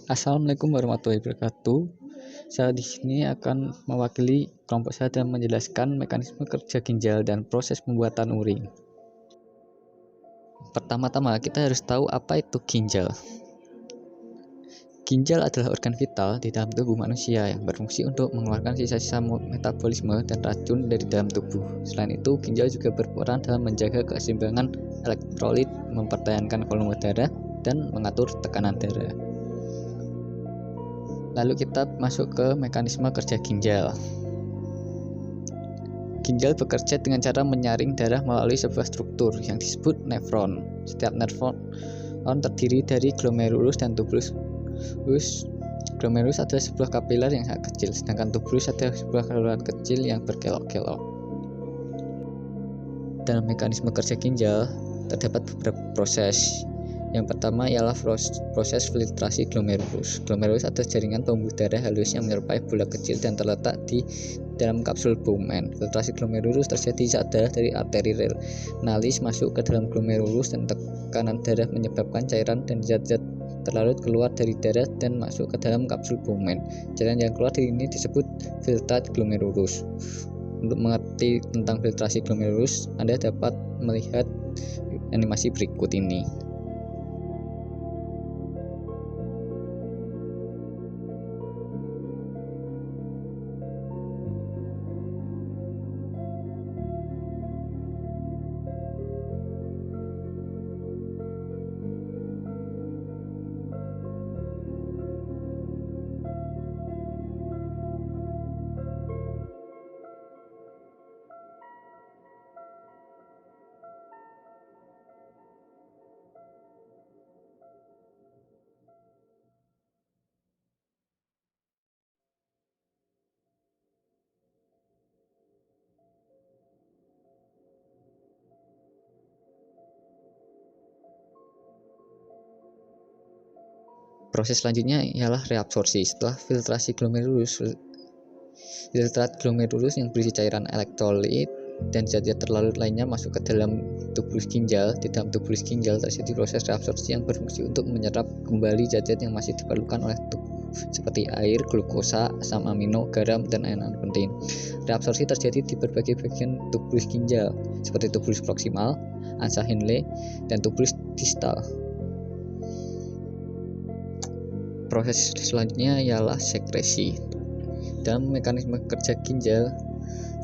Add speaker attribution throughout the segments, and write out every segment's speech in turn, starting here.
Speaker 1: Assalamualaikum warahmatullahi wabarakatuh. Saya di sini akan mewakili kelompok saya dan menjelaskan mekanisme kerja ginjal dan proses pembuatan urin. Pertama-tama kita harus tahu apa itu ginjal. Ginjal adalah organ vital di dalam tubuh manusia yang berfungsi untuk mengeluarkan sisa-sisa metabolisme dan racun dari dalam tubuh. Selain itu, ginjal juga berperan dalam menjaga keseimbangan elektrolit, mempertahankan volume darah, dan mengatur tekanan darah. Lalu kita masuk ke mekanisme kerja ginjal. Ginjal bekerja dengan cara menyaring darah melalui sebuah struktur yang disebut nefron. Setiap nefron terdiri dari glomerulus dan tubulus. Glomerulus adalah sebuah kapiler yang sangat kecil, sedangkan tubulus adalah sebuah saluran kecil yang berkelok-kelok. Dalam mekanisme kerja ginjal terdapat beberapa proses. Yang pertama ialah proses filtrasi glomerulus. Glomerulus adalah jaringan pembuh darah halus yang menyerupai bola kecil dan terletak di dalam kapsul Bowman. Filtrasi glomerulus terjadi saat darah dari arteri renalis masuk ke dalam glomerulus dan tekanan darah menyebabkan cairan dan zat-zat terlarut keluar dari darah dan masuk ke dalam kapsul Bowman. Cairan yang keluar dari ini disebut filtrat glomerulus. Untuk mengerti tentang filtrasi glomerulus, Anda dapat melihat animasi berikut ini. Proses selanjutnya ialah reabsorpsi. Setelah filtrasi glomerulus, filtrat glomerulus yang berisi cairan elektrolit dan zat-zat terlarut lainnya masuk ke dalam tubulus ginjal. Di dalam tubulus ginjal terjadi proses reabsorpsi yang berfungsi untuk menyerap kembali zat-zat yang masih diperlukan oleh tubuh seperti air, glukosa, asam amino, garam, dan lain-lain penting. Reabsorpsi terjadi di berbagai bagian tubulus ginjal seperti tubulus proksimal, ansa Henle, dan tubulus distal. Proses selanjutnya ialah sekresi. Dalam mekanisme kerja ginjal,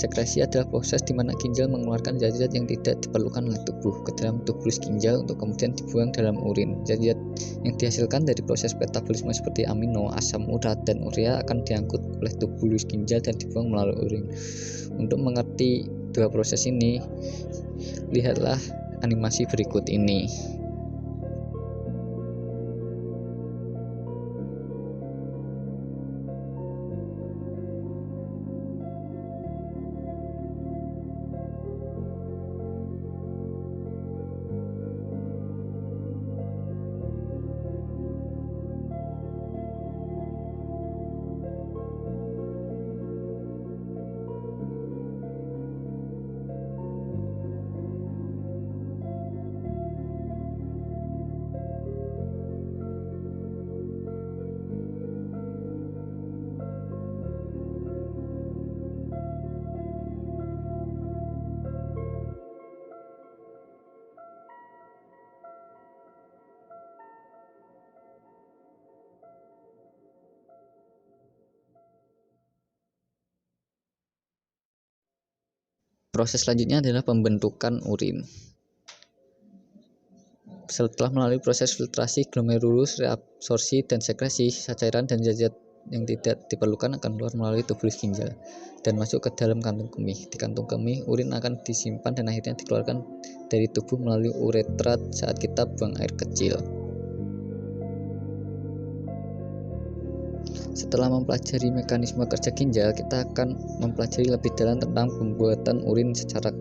Speaker 1: sekresi adalah proses di mana ginjal mengeluarkan zat-zat yang tidak diperlukan oleh tubuh ke dalam tubulus ginjal untuk kemudian dibuang dalam urin. Zat-zat yang dihasilkan dari proses metabolisme seperti amino, asam urat, dan urea akan diangkut oleh tubulus ginjal dan dibuang melalui urin. Untuk mengerti dua proses ini, lihatlah animasi berikut ini. Proses selanjutnya adalah pembentukan urin. Setelah melalui proses filtrasi glomerulus, reabsorpsi, dan sekresi, sisa cairan dan zat-zat yang tidak diperlukan akan keluar melalui tubulus ginjal dan masuk ke dalam kantung kemih. Di kantung kemih, urin akan disimpan dan akhirnya dikeluarkan dari tubuh melalui uretra saat kita buang air kecil. Setelah mempelajari mekanisme kerja ginjal, kita akan mempelajari lebih dalam tentang pembuatan urin secara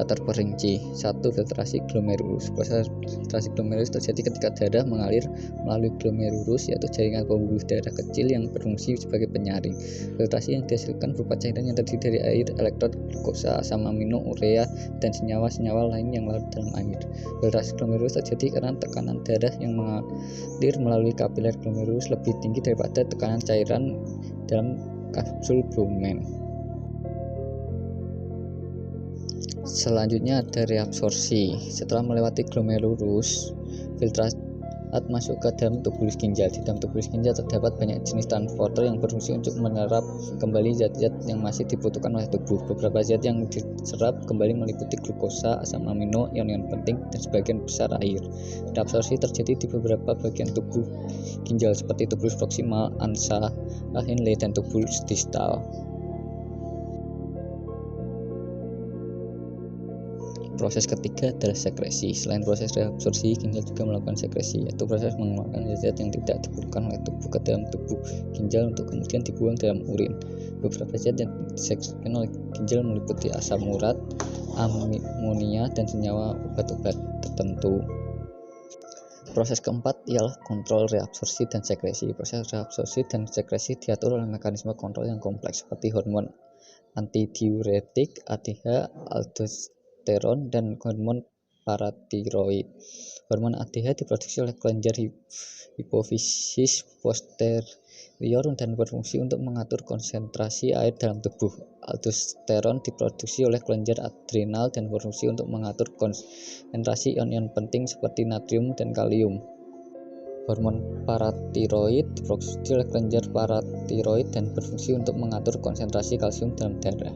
Speaker 1: terperinci. 1. Filtrasi glomerulus. Proses filtrasi glomerulus terjadi ketika darah mengalir melalui glomerulus, yaitu jaringan pembuluh darah kecil yang berfungsi sebagai penyaring. Filtrasi yang dihasilkan berupa cairan yang terdiri dari air, elektrot, glukosa, asam amino, urea, dan senyawa-senyawa lain yang larut dalam air. Filtrasi glomerulus terjadi karena tekanan darah yang mengalir melalui kapiler glomerulus lebih tinggi daripada tekanan cairan dalam kapsul Bowman. Selanjutnya ada reabsorpsi. Setelah melewati glomerulus, filtrat masuk ke dalam tubulus ginjal. Di dalam tubulus ginjal terdapat banyak jenis transporter yang berfungsi untuk menyerap kembali zat-zat yang masih dibutuhkan oleh tubuh. Beberapa zat yang diserap kembali meliputi glukosa, asam amino, ion-ion penting, dan sebagian besar air. Reabsorpsi terjadi di beberapa bagian tubuh ginjal seperti tubulus proksimal, ansa, Henle, dan tubulus distal. Proses ketiga adalah sekresi. Selain proses reabsorpsi, ginjal juga melakukan sekresi, yaitu proses mengeluarkan zat yang tidak diperlukan oleh tubuh ke dalam tubuh ginjal untuk kemudian dibuang dalam urin. Beberapa zat yang disekresikan oleh ginjal meliputi asam urat, amonia, dan senyawa obat-obat tertentu. Proses keempat ialah kontrol reabsorpsi dan sekresi. Proses reabsorpsi dan sekresi diatur oleh mekanisme kontrol yang kompleks seperti hormon antidiuretik, ADH, aldosteron, dan hormon paratiroid. Hormon ADH diproduksi oleh kelenjar hipofisis posterior dan berfungsi untuk mengatur konsentrasi air dalam tubuh. Aldosteron diproduksi oleh kelenjar adrenal dan berfungsi untuk mengatur konsentrasi ion-ion penting seperti natrium dan kalium. Hormon paratiroid diproduksi oleh kelenjar paratiroid dan berfungsi untuk mengatur konsentrasi kalsium dalam darah.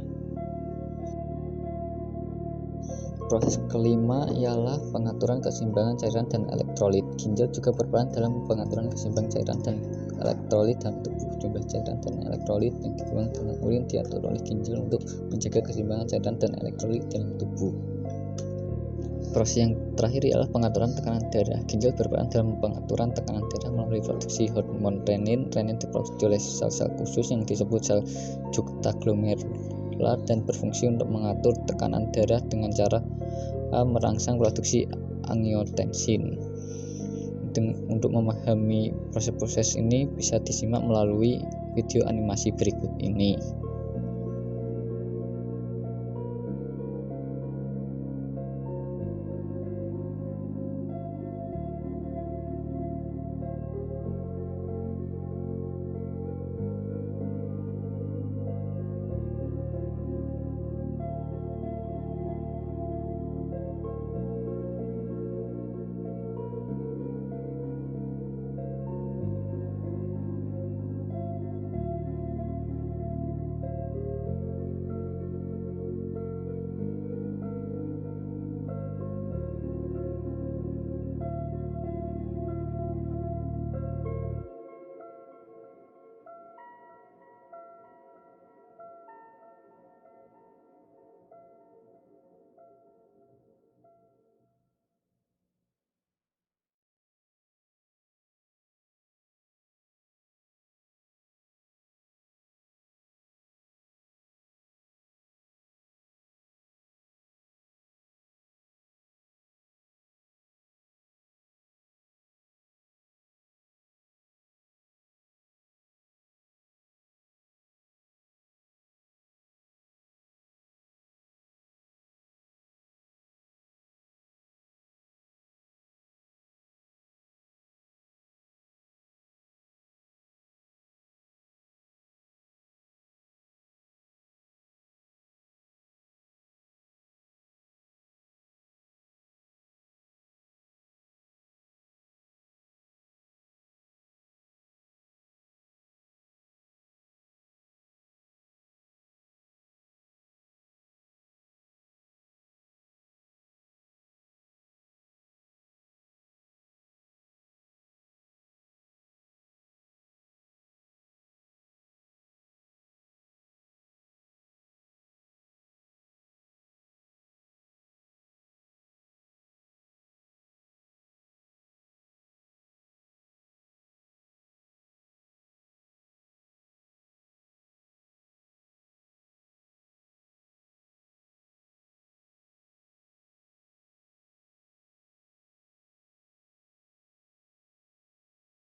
Speaker 1: Proses kelima ialah pengaturan keseimbangan cairan dan elektrolit. Ginjal juga berperan dalam pengaturan keseimbangan cairan dan elektrolit dalam tubuh. Jumlah cairan dan elektrolit yang dibuang dalam urin diatur oleh ginjal untuk menjaga keseimbangan cairan dan elektrolit dalam tubuh. Proses yang terakhir ialah pengaturan tekanan darah. Ginjal berperan dalam pengaturan tekanan darah melalui produksi hormon renin. Renin diproduksi oleh sel-sel khusus yang disebut sel juxtaglomerular dan berfungsi untuk mengatur tekanan darah dengan cara merangsang produksi angiotensin. Untuk memahami proses-proses ini bisa disimak melalui video animasi berikut ini.